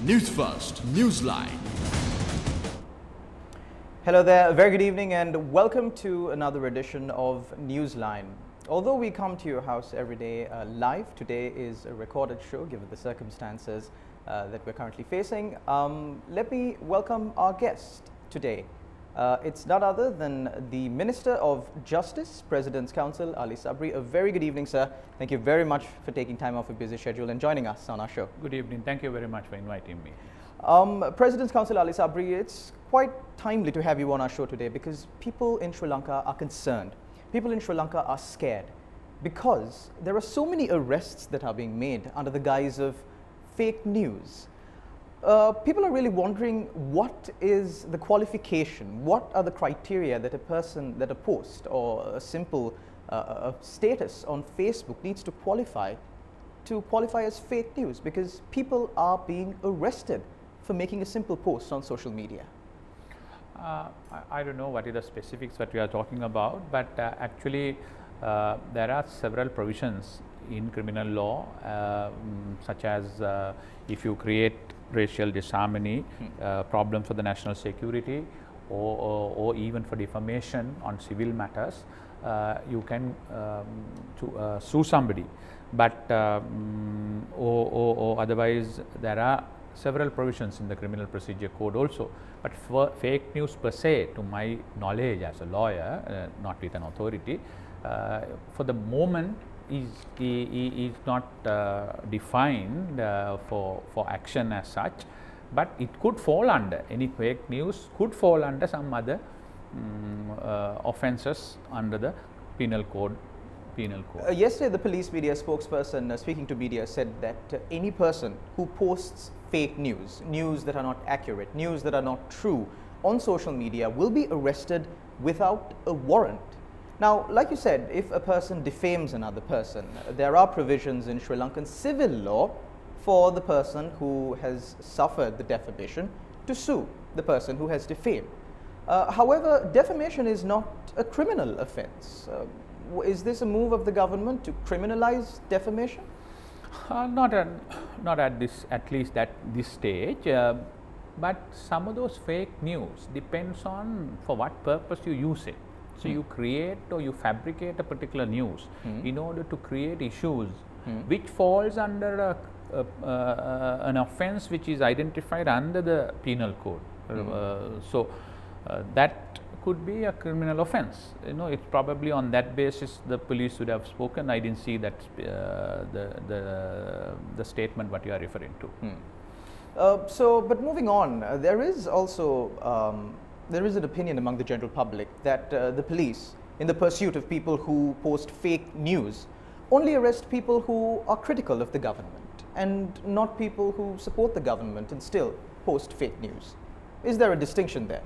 Newsfirst, NewsLine. Hello there, a very good evening and welcome to another edition of Newsline. Although we come to your house every day live, today is a recorded show given the circumstances that we're currently facing. Let me welcome our guest today. It's none other than the Minister of Justice, President's Counsel, Ali Sabri. A very good evening, sir. Thank you very much for taking time off your busy schedule and joining us on our show. Good evening. Thank you very much for inviting me. President's Counsel Ali Sabri, it's quite timely to have you on our show today because people in Sri Lanka are concerned. People in Sri Lanka are scared because there are so many arrests that are being made under the guise of fake news. People are really wondering what is the qualification, what are the criteria that a post or a simple status on Facebook needs to qualify as fake news, because people are being arrested for making a simple post on social media. I don't know what are the specifics that we are talking about, but actually there are several provisions in criminal law, such as if you create racial disharmony, problems for the national security, or even for defamation on civil matters, you can sue somebody. But or otherwise, there are several provisions in the Criminal Procedure Code also. But for fake news per se, to my knowledge as a lawyer, not with an authority, for the moment is not defined for action as such, but it could fall under, any fake news could fall under some other offences under the penal code. Yesterday, the police media spokesperson speaking to media said that any person who posts fake news, news that are not accurate, news that are not true on social media will be arrested without a warrant. Now, like you said, if a person defames another person, there are provisions in Sri Lankan civil law for the person who has suffered the defamation to sue the person who has defamed. However, defamation is not a criminal offence. Is this a move of the government to criminalize defamation? Not at least at this stage. But some of those fake news depends on for what purpose you use it. So you create or you fabricate a particular news in order to create issues which falls under an offence which is identified under the penal code. So that could be a criminal offence. You know, it's probably on that basis the police would have spoken. I didn't see that the statement what you are referring to. But moving on, there is also there is an opinion among the general public that the police, in the pursuit of people who post fake news, only arrest people who are critical of the government and not people who support the government and still post fake news. Is there a distinction there?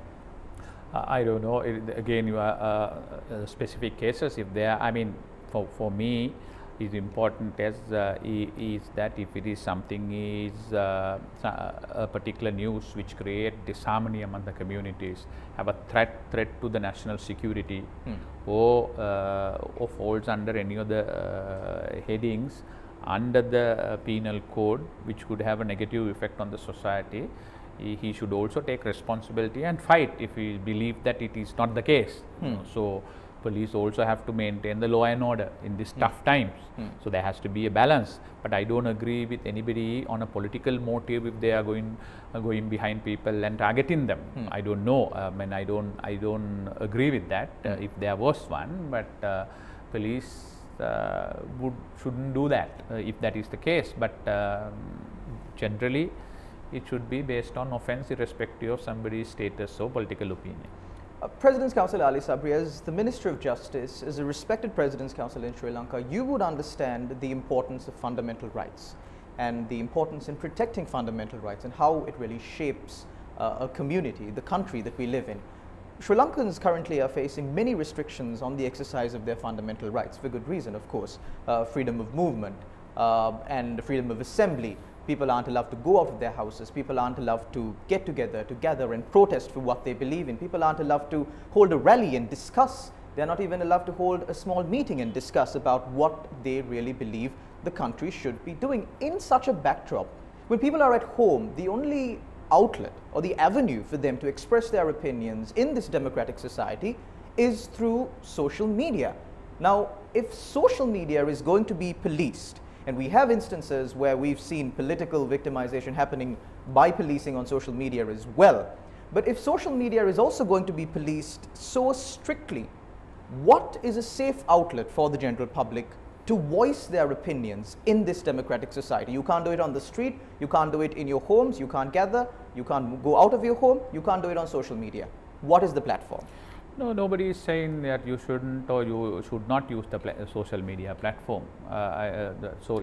I don't know. Again, you are specific cases. If there, I mean, for me, is important as is that if it is something is a particular news which create disharmony among the communities, have a threat to the national security, or falls under any of the headings under the penal code which could have a negative effect on the society, he should also take responsibility and fight if he believes that it is not the case. So police also have to maintain the law and order in these tough times. So there has to be a balance. But I don't agree with anybody on a political motive if they are going behind people and targeting them. I don't know. I mean, I don't agree with that if there was one. But police shouldn't do that if that is the case. But generally, it should be based on offence irrespective of somebody's status or political opinion. President's Counsel Ali Sabri, as the Minister of Justice, as a respected President's Counsel in Sri Lanka, you would understand the importance of fundamental rights and the importance in protecting fundamental rights and how it really shapes a community, the country that we live in. Sri Lankans currently are facing many restrictions on the exercise of their fundamental rights, for good reason, of course. Freedom of movement and freedom of assembly. People aren't allowed to go out of their houses. People aren't allowed to get together, to gather and protest for what they believe in. People aren't allowed to hold a rally and discuss. They're not even allowed to hold a small meeting and discuss about what they really believe the country should be doing. In such a backdrop, When people are at home, the only outlet or the avenue for them to express their opinions in this democratic society is through social media. Now, if social media is going to be policed, and we have instances where we've seen political victimization happening by policing on social media as well, but if social media is also going to be policed so strictly, what is a safe outlet for the general public to voice their opinions in this democratic society? You can't do it on the street, you can't do it in your homes, you can't gather, you can't go out of your home, you can't do it on social media. What is the platform? No, nobody is saying that you shouldn't or you should not use the social media platform.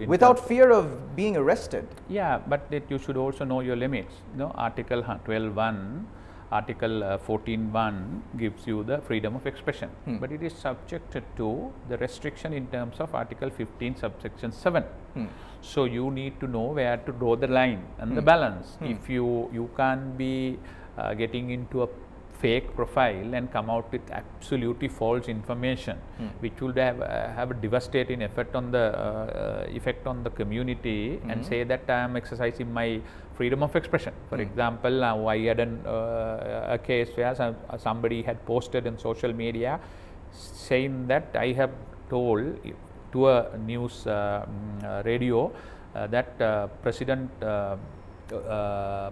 Without fear of being arrested. Yeah, but you should also know your limits. Article 12.1, Article 14.1 gives you the freedom of expression, but it is subjected to the restriction in terms of Article 15, subsection 7. So you need to know where to draw the line and the balance. If you can't be getting into a fake profile and come out with absolutely false information, which would have a devastating effect on the community, and say that I am exercising my freedom of expression. For example, I had a case where somebody had posted on social media saying that I have told to a news radio that President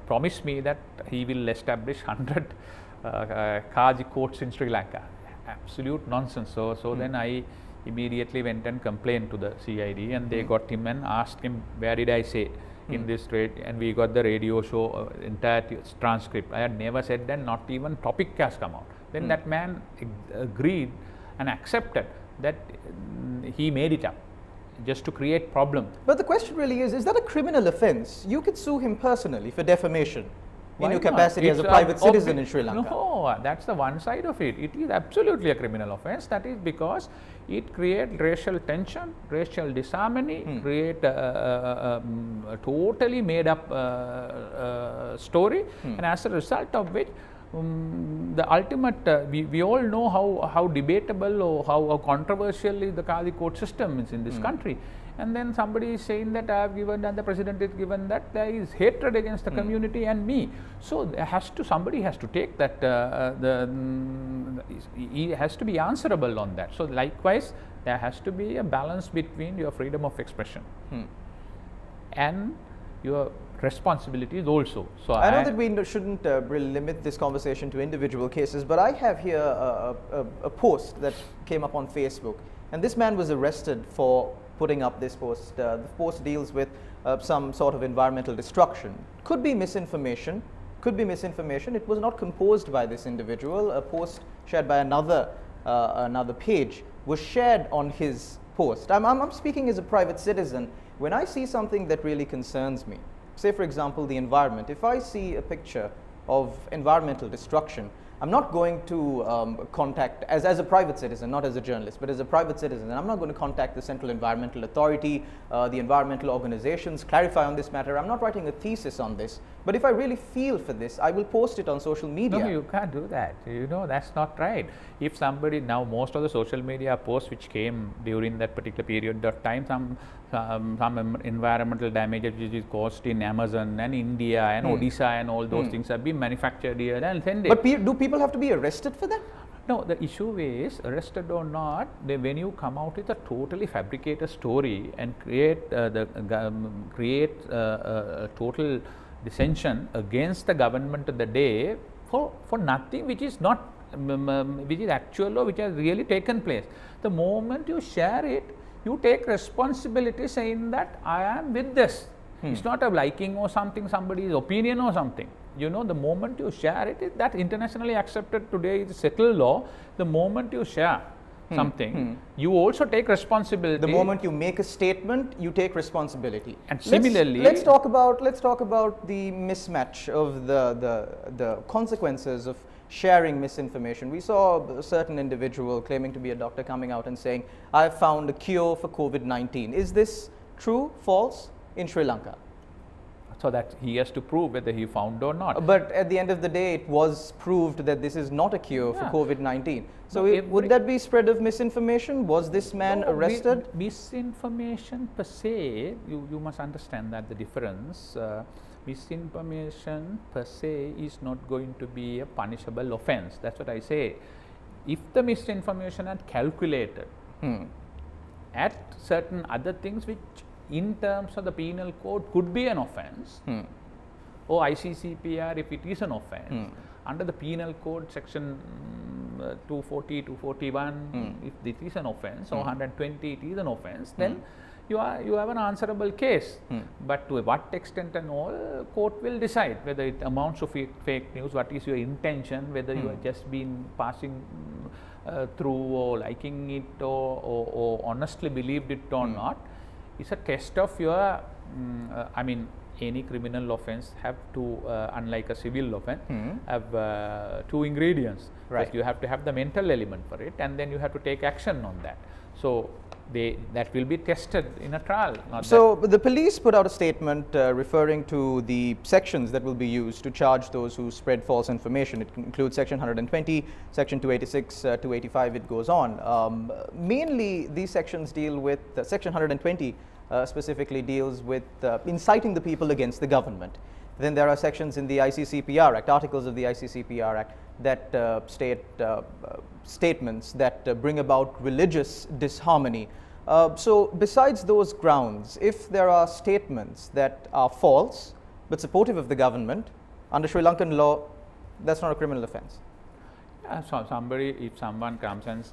promised me that he will establish 100 Kaji courts in Sri Lanka. Absolute nonsense. So then I immediately went and complained to the CID, and they got him and asked him, where did I say in this trade, and we got the radio show entire transcript. I had never said that, not even topic has come out. Then that man agreed and accepted that he made it up just to create problem. But the question really is that a criminal offense? You could sue him personally for defamation. In your capacity as a private citizen in Sri Lanka? No, that's the one side of it. It is absolutely a criminal offense. That is because it creates racial tension, racial disharmony, create a totally made up story, and as a result of which the ultimate, we all know how debatable or how controversial the Kadi court system is in this country. And then somebody is saying that I have given and the president is given that, there is hatred against the community and me. So there somebody has to take that, he has to be answerable on that. So likewise, there has to be a balance between your freedom of expression and your responsibilities also. So I know that we shouldn't limit this conversation to individual cases, but I have here a post that came up on Facebook, and this man was arrested for putting up this post. The post deals with some sort of environmental destruction. Could be misinformation. Could be misinformation. It was not composed by this individual. A post shared by another page was shared on his post. I'm speaking as a private citizen. When I see something that really concerns me, say for example the environment, if I see a picture of environmental destruction, I'm not going to contact, as a private citizen, not as a journalist, but as a private citizen, I'm not going to contact the Central Environmental Authority, the environmental organizations, clarify on this matter. I'm not writing a thesis on this. But if I really feel for this, I will post it on social media. No, you can't do that. That's not right. If somebody, now most of the social media posts which came during that particular period of time, some environmental damages which is caused in Amazon and India and Odisha and all those things have been manufactured here and sent it. But do people have to be arrested for that? No, the issue is, arrested or not, when you come out with a totally fabricated story and create a total dissension against the government of the day for nothing which is not, which is actual or which has really taken place. The moment you share it, you take responsibility saying that I am with this. It's not a liking or something, somebody's opinion or something. The moment you share it, that internationally accepted today is settled law. The moment you share something, you also take responsibility. The moment you make a statement, you take responsibility. And similarly, let's talk about the mismatch of the consequences of sharing misinformation. We saw a certain individual claiming to be a doctor coming out and saying, I have found a cure for COVID-19. Is this true, false in Sri Lanka? so that he has to prove whether he found or not. But at the end of the day, it was proved that this is not a cure for Yeah. COVID-19. So No, would that be spread of misinformation? Was this man No, arrested? Misinformation per se, you must understand that the difference. Misinformation per se is not going to be a punishable offense. That's what I say. If the misinformation had calculated at certain other things which in terms of the penal code could be an offense, or ICCPR if it is an offense, under the penal code section 240, 241, if this is an offense, or 120 it is an offense, then you have an answerable case. But to what extent and all, court will decide whether it amounts to fake news, what is your intention, whether you have just been passing through or liking it or honestly believed it or not. It's a test of your, I mean, any criminal offense have to, unlike a civil offense, have two ingredients. Right. First you have to have the mental element for it, and then you have to take action on that. So that will be tested in a trial. So the police put out a statement referring to the sections that will be used to charge those who spread false information. It includes section 120, section 286, 285, it goes on. Mainly these sections deal with, section 120 specifically deals with inciting the people against the government. Then there are sections in the ICCPR Act, articles of the ICCPR Act, that state statements that bring about religious disharmony. So besides those grounds, if there are statements that are false but supportive of the government, under Sri Lankan law, that's not a criminal offense. Yeah, so if someone comes and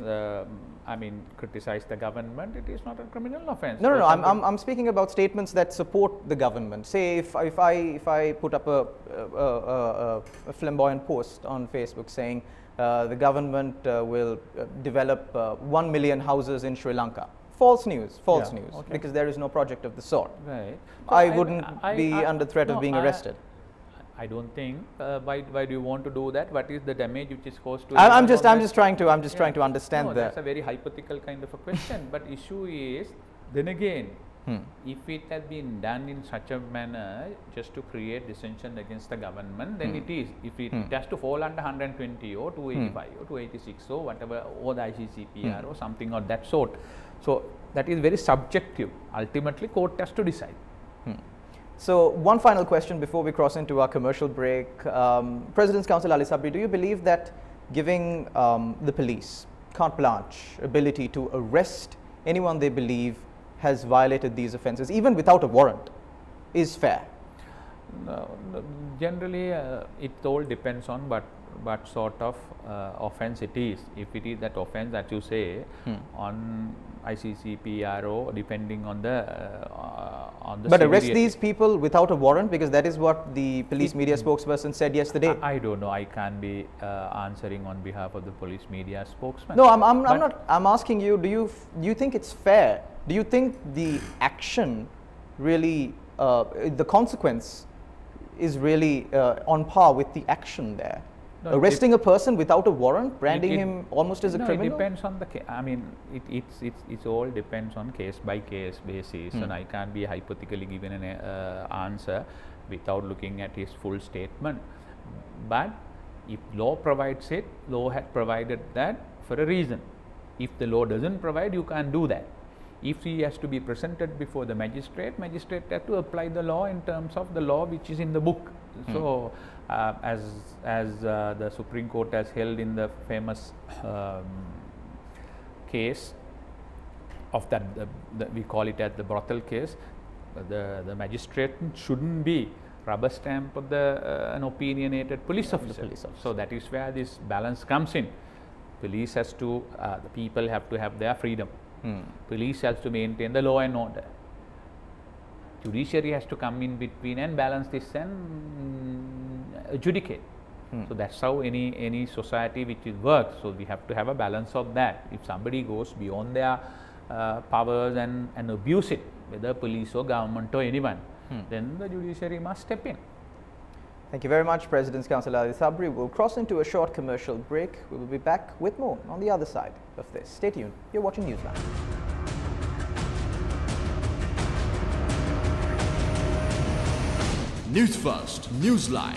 I mean criticize the government, it is not a criminal offense. No, I'm speaking about statements that support the government. Say if I put up a flamboyant post on Facebook saying the government will develop 1 million houses in Sri Lanka. False news, Okay. because there is no project of the sort. Right. So I wouldn't be under threat of being arrested. I don't think. Why do you want to do that? What is the damage which is caused to? I'm just trying to understand that. That's a very hypothetical kind of a question. But issue is, then again, if it has been done in such a manner just to create dissension against the government, then it is. If it has to fall under 120 or 285 or 286 or whatever, or the ICCPR or something of that sort. So that is very subjective. Ultimately, court has to decide. So one final question before we cross into our commercial break. President's Counsel Ali Sabri, do you believe that giving the police carte blanche ability to arrest anyone they believe has violated these offences, even without a warrant, is fair? No, generally, it all depends on what sort of offence it is. If it is that offence that you say on ICCPRO, depending on the But arrest severity. these people without a warrant, because that is what the police media spokesperson said yesterday. I don't know. I can't be answering on behalf of the police media spokesman. No, I'm not. I'm asking you. Do you think it's fair? Do you think the action really, the consequence, is really on par with the action there? No, arresting a person without a warrant, branding him almost as a criminal? It depends on the case. I mean, it all depends on case by case basis, and I can't be hypothetically given an answer without looking at his full statement. But if law provides it, law had provided that for a reason. If the law doesn't provide, you can't do that. If he has to be presented before the magistrate has to apply the law in terms of the law which is in the book. So, as the Supreme Court has held in the famous case of that, we call it as the brothel case, the magistrate shouldn't be rubber stamp of an opinionated police officer. So that is where this balance comes in. Police has to, the people have to have their freedom. Police has to maintain the law and order. Judiciary has to come in between and balance this and adjudicate. So that's how any society which works. So we have to have a balance of that. If somebody goes beyond their powers and abuse it, whether police or government or anyone, then the judiciary must step in. Thank you very much, President's Counsel Ali Sabri. We'll cross into a short commercial break. We will be back with more on the other side of this. Stay tuned. You're watching Newsline. Newsfirst, NewsLine.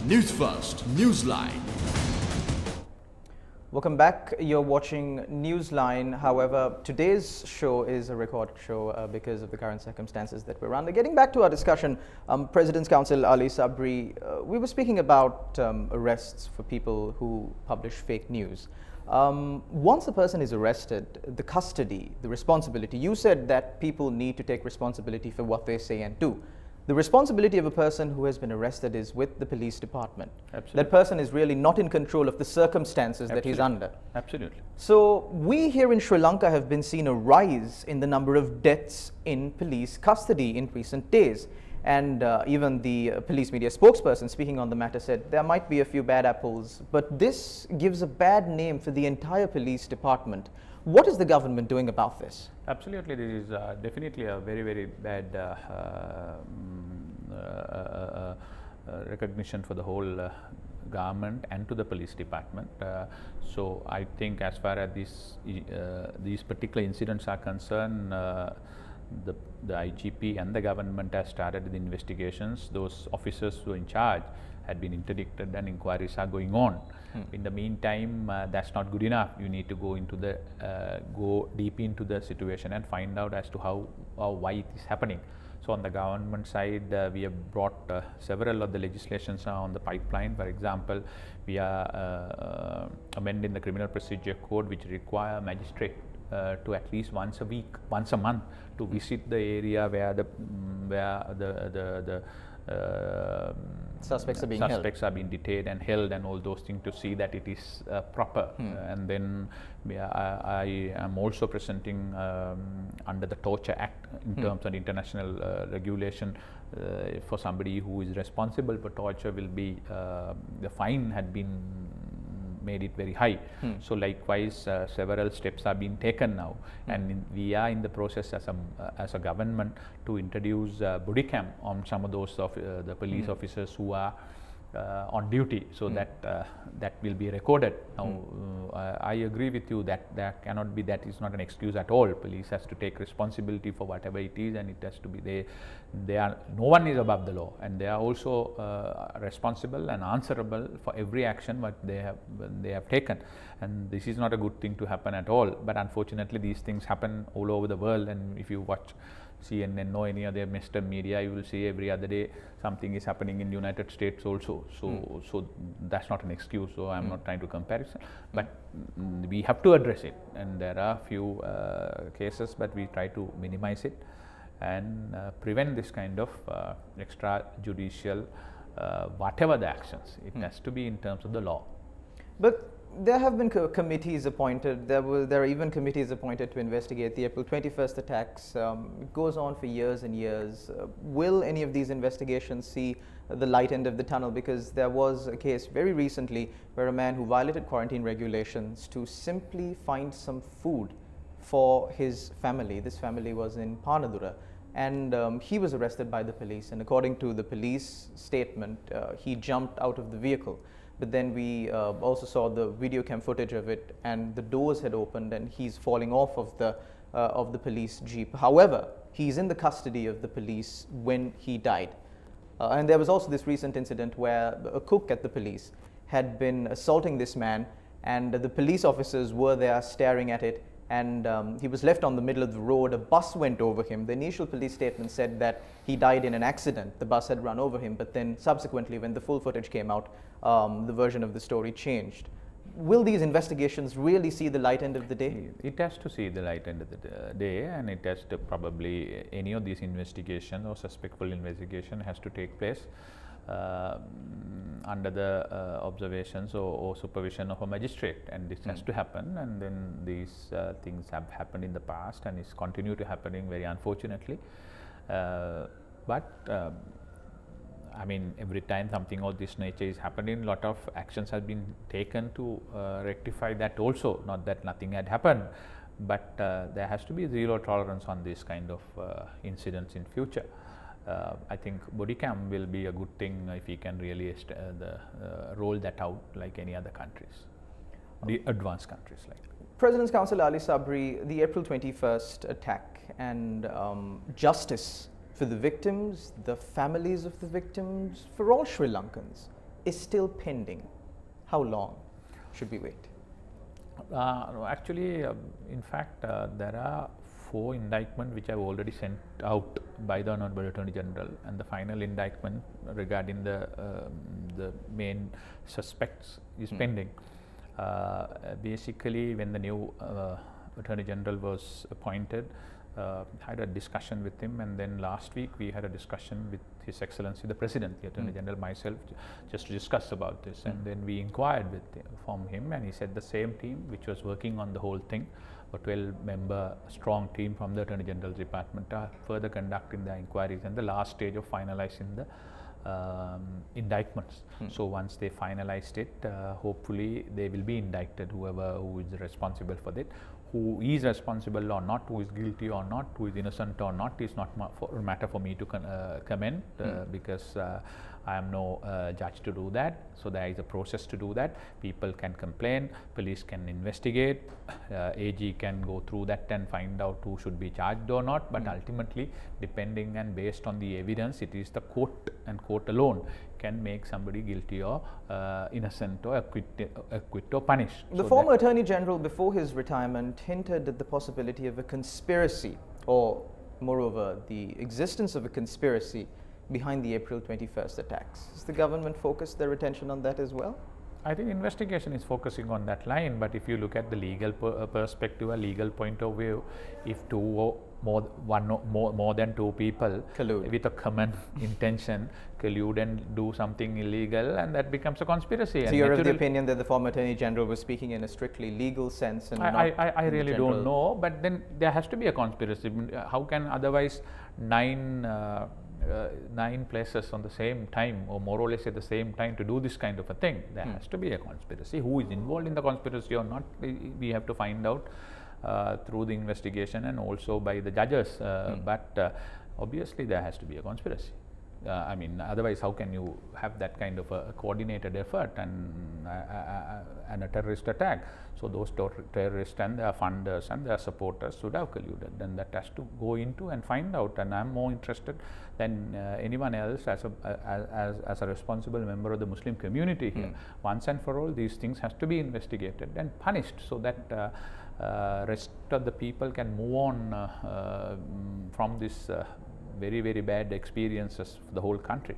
Newsfirst, NewsLine. Welcome back. You're watching Newsline. However, today's show is a recorded show because of the current circumstances that we're under. Getting back to our discussion, President's Counsel Ali Sabri, we were speaking about arrests for people who publish fake news. Once a person is arrested, the custody, the responsibility, you said that people need to take responsibility for what they say and do. The responsibility of a person who has been arrested is with the police department. Absolutely. That person is really not in control of the circumstances that he's under. Absolutely. So we here in Sri Lanka have been seeing a rise in the number of deaths in police custody in recent days. And even the police media spokesperson speaking on the matter said there might be a few bad apples, but this gives a bad name for the entire police department. What is the government doing about this? Absolutely, this is definitely a very, very bad recognition for the whole government and to the police department. So I think as far as these particular incidents are concerned, the IGP and the government has started the investigations. Those officers who are in charge had been interdicted and inquiries are going on. In the meantime, that's not good enough. You need to go into the go deep into the situation and find out as to how or why it is happening. So on the government side, we have brought several of the legislations on the pipeline. For example, we are amending the Criminal Procedure Code, which require magistrate to at least once a month to visit the area where the suspects are being detained and held and all those things, to see that it is proper. And then I am also presenting under the Torture Act in terms of international regulation for somebody who is responsible for torture will be the fine had been made it very high. So likewise, several steps are being taken now, and we are in the process as a government to introduce body cam on some of those of the police officers who are on duty, so that that will be recorded. Now, I agree with you that that is not an excuse at all. Police has to take responsibility for whatever it is, and it has to be no one is above the law, and they are also responsible and answerable for every action what they have taken. And this is not a good thing to happen at all. But unfortunately, these things happen all over the world, and if you watch CNN or any other Western media, you will see every other day something is happening in United States also. So that's not an excuse. So I'm not trying to compare it, but we have to address it. And there are few cases, but we try to minimize it and prevent this kind of extrajudicial whatever the actions. It has to be in terms of the law. But there have been committees appointed. There are even committees appointed to investigate the April 21st attacks. It goes on for years and years. Will any of these investigations see the light end of the tunnel? Because there was a case very recently where a man who violated quarantine regulations to simply find some food for his family. This family was in Panadura, and he was arrested by the police. And according to the police statement, he jumped out of the vehicle. But then we also saw the video cam footage of it, and the doors had opened and he's falling off of the police jeep. However, he's in the custody of the police when he died. And there was also this recent incident where a cook at the police had been assaulting this man, and the police officers were there staring at it, and he was left on the middle of the road. A bus went over him. The initial police statement said that he died in an accident. The bus had run over him, but then subsequently, when the full footage came out, the version of the story changed. Will these investigations really see the light end of the day? It has to see the light end of the day, and it has to probably, any of these investigation or suspectful investigation has to take place under the observations or supervision of a magistrate, and this has to happen. And then these things have happened in the past and is continue to happening very unfortunately. But I mean, every time something of this nature is happening, a lot of actions have been taken to rectify that also. Not that nothing had happened, but there has to be zero tolerance on this kind of incidents in future. I think body cam will be a good thing if we can really roll that out like any other countries. the advanced countries like. President's Counsel Ali Sabri, the April 21st attack and justice for the victims, the families of the victims, for all Sri Lankans, is still pending. How long should we wait? Actually, in fact, there are 4 indictments which have already sent out by the Honorable Attorney General, and the final indictment regarding the main suspects is pending. Basically, when the new Attorney General was appointed, had a discussion with him, and then last week we had a discussion with His Excellency the President, the Attorney General, myself, just to discuss about this. And then we inquired from him, and he said the same team which was working on the whole thing, a 12-member strong team from the Attorney General's Department, are further conducting the inquiries and the last stage of finalizing the indictments. So once they finalized it, hopefully they will be indicted, who is responsible for that. Who is responsible or not, who is guilty or not, who is innocent or not, is not a matter for me to comment, because I am no judge to do that. So there is a process to do that. People can complain, police can investigate, AG can go through that and find out who should be charged or not. But ultimately, depending and based on the evidence, it is the court and court alone can make somebody guilty or innocent or acquit or punish. The former Attorney General, before his retirement, hinted at the possibility of a conspiracy, or moreover, the existence of a conspiracy behind the April 21st attacks. Has the government focused their attention on that as well? I think investigation is focusing on that line, but if you look at the legal perspective, a legal point of view, if more than 2 people collude with a common intention collude and do something illegal, and that becomes a conspiracy. So you're of the opinion that the former Attorney General was speaking in a strictly legal sense, and I really don't know, but then there has to be a conspiracy. How can otherwise 9 places on the same time, or more or less at the same time, to do this kind of a thing? There has to be a conspiracy. Who is involved in the conspiracy or not, we have to find out through the investigation and also by the judges. But obviously there has to be a conspiracy. I mean, otherwise how can you have that kind of a coordinated effort and a terrorist attack? So those terrorists and their funders and their supporters should have colluded, and that has to go into and find out. And I'm more interested than anyone else as a responsible member of the Muslim community here. Once and for all, these things has to be investigated and punished, so that rest of the people can move on from this very, very bad experiences for the whole country.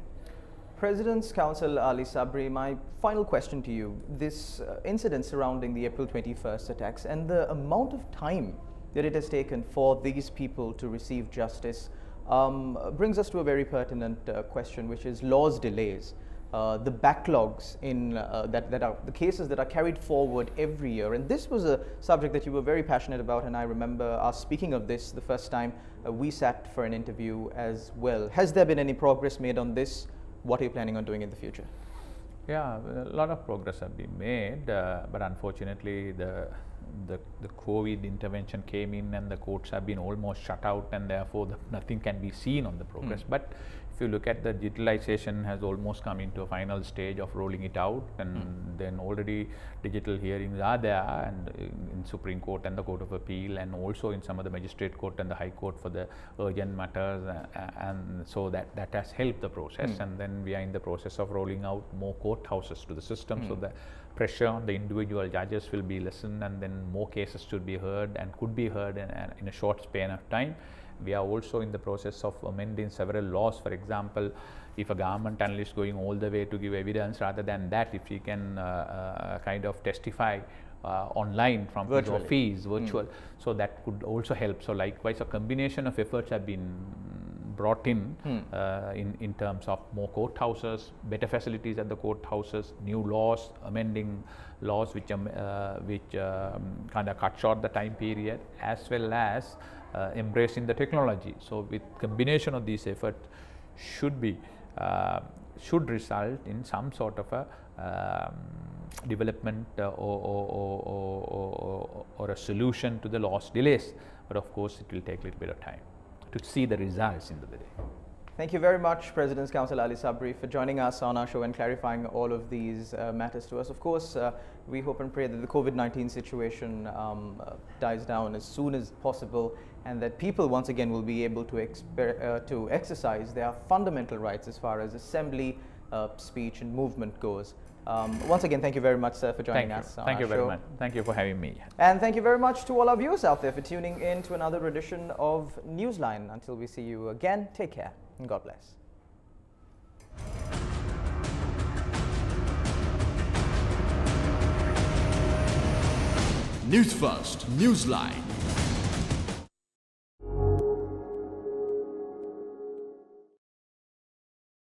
President's Counsel Ali Sabri, my final question to you. This incident surrounding the April 21st attacks and the amount of time that it has taken for these people to receive justice brings us to a very pertinent question, which is law's delays. The backlogs in that are the cases that are carried forward every year. And this was a subject that you were very passionate about, and I remember us speaking of this the first time we sat for an interview as well. Has there been any progress made on this? What are you planning on doing in the future? Yeah, a lot of progress have been made, but unfortunately the COVID intervention came in and the courts have been almost shut out, and therefore nothing can be seen on the progress. But if you look at the digitalization has almost come into a final stage of rolling it out, and then already digital hearings are there, and in Supreme Court and the Court of Appeal, and also in some of the Magistrate Court and the High Court for the urgent matters, and so that has helped the process. And then we are in the process of rolling out more courthouses to the system, so the pressure on the individual judges will be lessened, and then more cases should be heard and could be heard in a short span of time. We are also in the process of amending several laws. For example, if a government analyst going all the way to give evidence, rather than that, if he can kind of testify online from his office, virtual, so that could also help. So likewise, a combination of efforts have been brought in terms of more courthouses, better facilities at the courthouses, new laws, amending laws which kind of cut short the time period, as well as embracing the technology. So with combination of these efforts should result in some sort of a development or a solution to the loss delays. But of course, it will take a little bit of time to see the results in the day. Thank you very much, President's Counsel Ali Sabri, for joining us on our show and clarifying all of these matters to us. Of course, we hope and pray that the COVID-19 situation dies down as soon as possible, and that people once again will be able to exercise their fundamental rights as far as assembly, speech and movement goes. Once again, thank you very much, sir, for joining us. Thank you very much. Thank you for having me. And thank you very much to all our viewers out there for tuning in to another edition of Newsline. Until we see you again, take care and God bless. Newsfirst, Newsline.